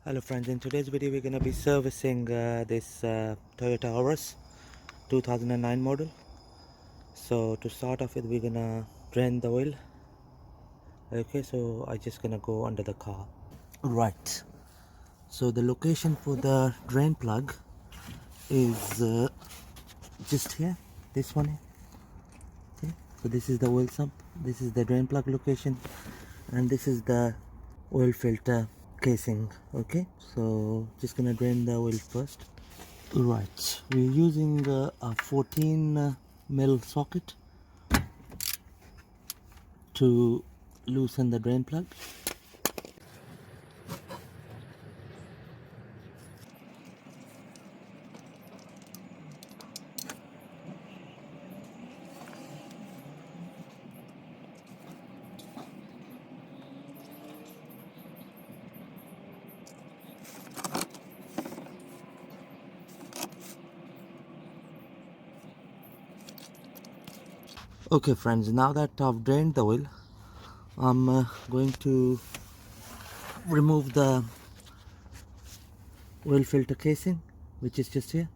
Hello friends, in today's video we're going to be servicing this Toyota Auris 2009 model. So to start off with, we're going to drain the oil. Okay, so I'm just going to go under the car. Right, so the location for the drain plug is just here, this one here. Okay, so this is the oil sump, this is the drain plug location, and this is the oil filter casing. Okay, so just gonna drain the oil first. Right, we're using a 14 mil socket to loosen the drain plug. Okay friends, now that I've drained the oil, I'm going to remove the oil filter casing, which is just here.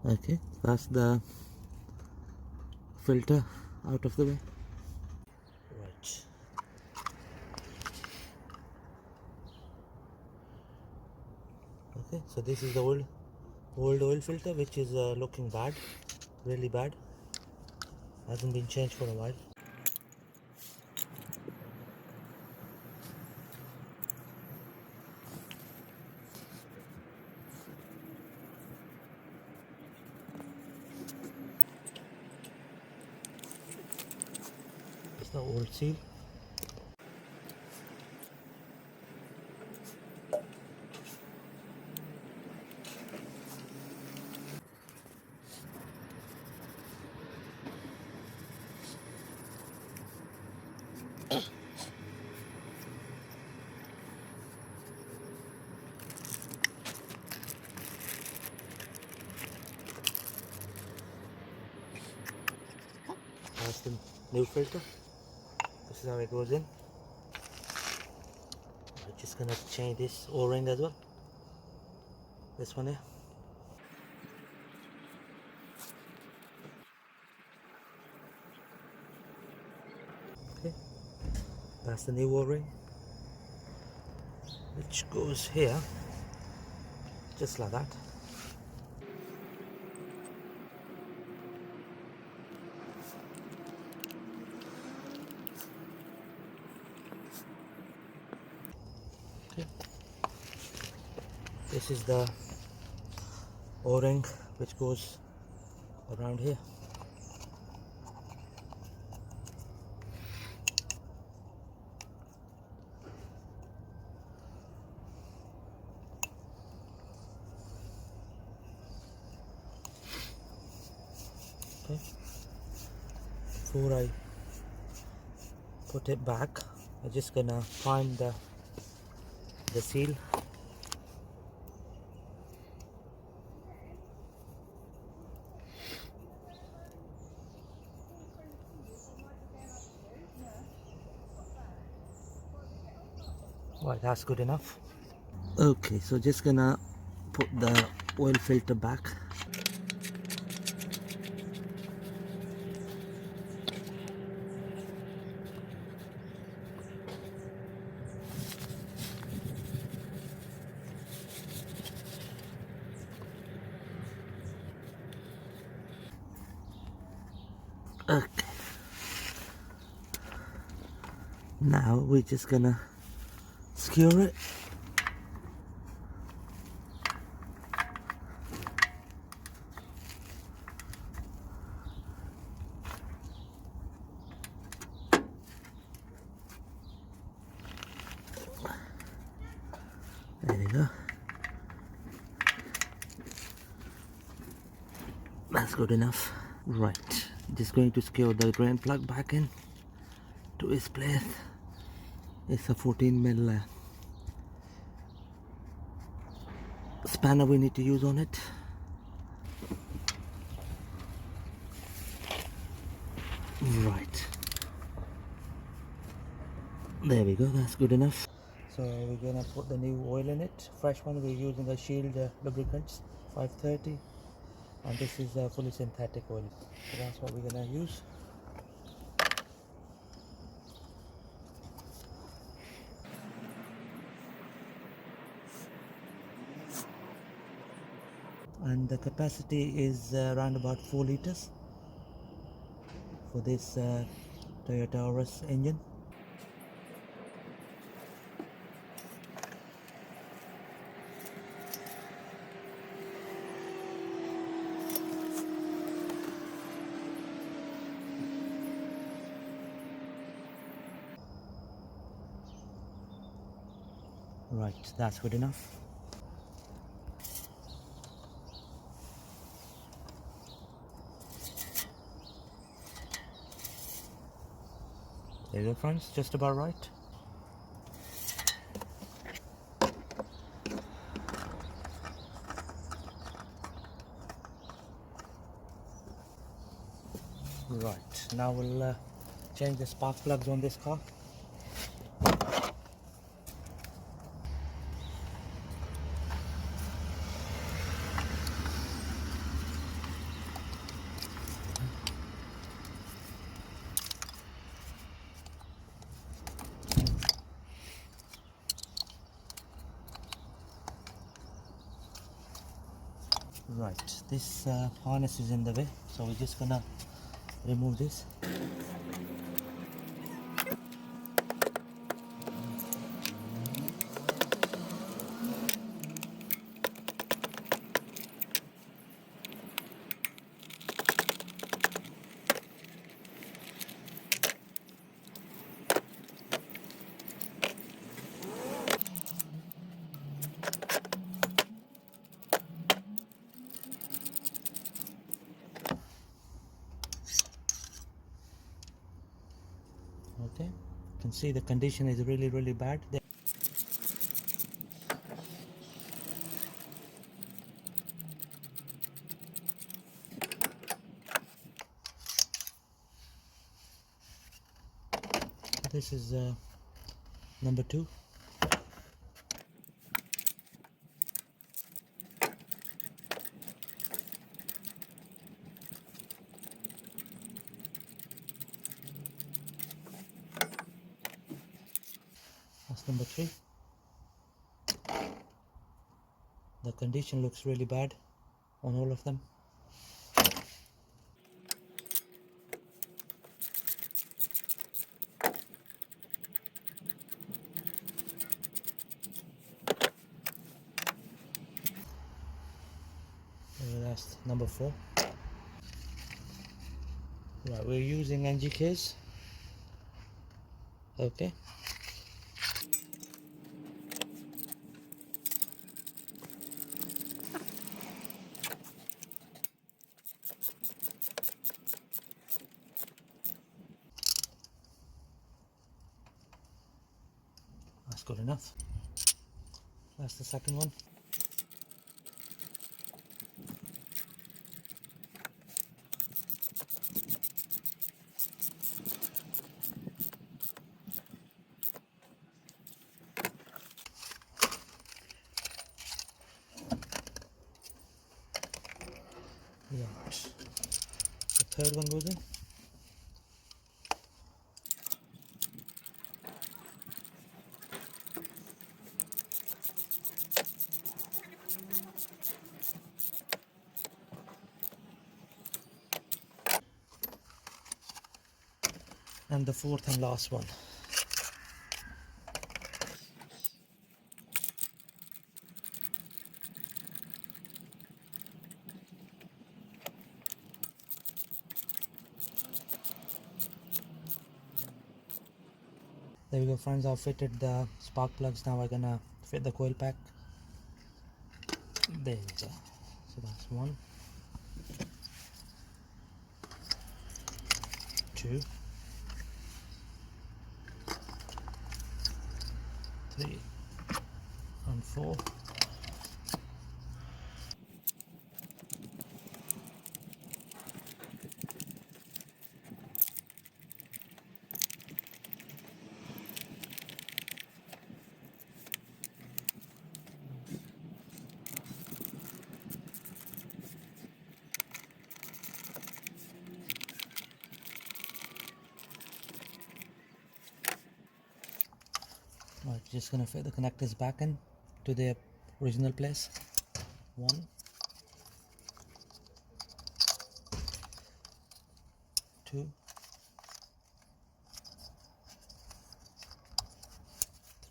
Okay, that's the filter out of the way. Right. Okay, so this is the old oil filter, which is looking bad, really bad. Hasn't been changed for a while. It's the old seal. That's the new filter. This is how it goes in. I'm just gonna change this O-ring as well. This one here. Okay, that's the new O-ring, which goes here, just like that. Okay. This is the O-ring which goes around here. Okay. Before I put it back, I'm just gonna find the seal. Right, that's good enough. Okay, so just gonna put the oil filter back. Okay, now we're just gonna skewer it. That's good enough. Right, just going to secure the drain plug back in to its place. It's a 14mm spanner we need to use on it. Right, there we go, that's good enough. So we're gonna put the new oil in it, fresh one. We're using a Shield lubricants 530, and this is fully synthetic oil, so that's what we're gonna use. And the capacity is around about 4 liters for this Toyota Auris engine. Right, that's good enough. There you go friends, just about right. Right, now we'll change the spark plugs on this car. Right, this harness is in the way, so we're just gonna remove this. Okay, you can see the condition is really bad. This is number 2. That's number 3. The condition looks really bad on all of them. That's number 4. Right, we're using NGKs. Okay. That's good enough. That's the second one. Right. The third one goes in. And the fourth and last one. There we go friends, I've fitted the spark plugs. Now we're gonna fit the coil pack. There we go. So that's one. 2, 3 and 4. Right, just gonna fit the connectors back in to their original place. 1, 2,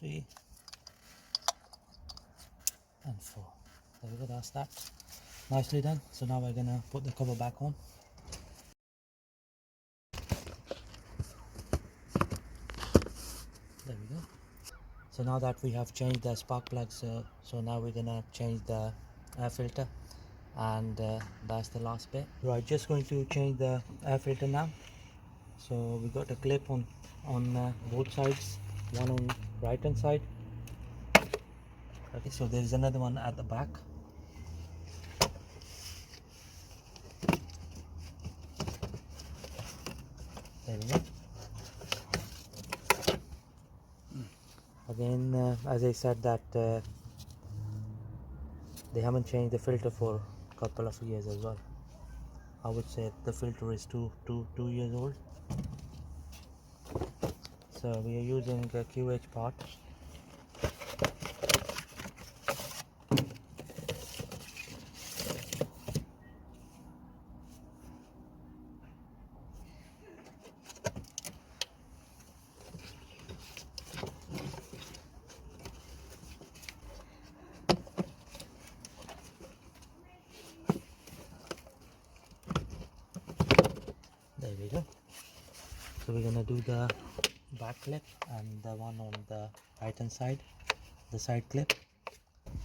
3 and 4. There we go, that's that. Nicely done. So now we're gonna put the cover back on. There we go. So now that we have changed the spark plugs, so now we're gonna change the air filter, and that's the last bit. Right, just going to change the air filter now. So we got a clip on both sides, one on right hand side. Okay, so there is another one at the back. There we go. Again, as I said that they haven't changed the filter for a couple of years as well. I would say the filter is two years old. So we are using a QH part. There we go. So we're gonna do the back clip and the one on the right hand side, the side clip.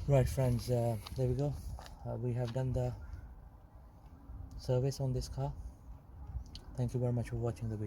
Right friends, there we go. We have done the service on this car. Thank you very much for watching the video.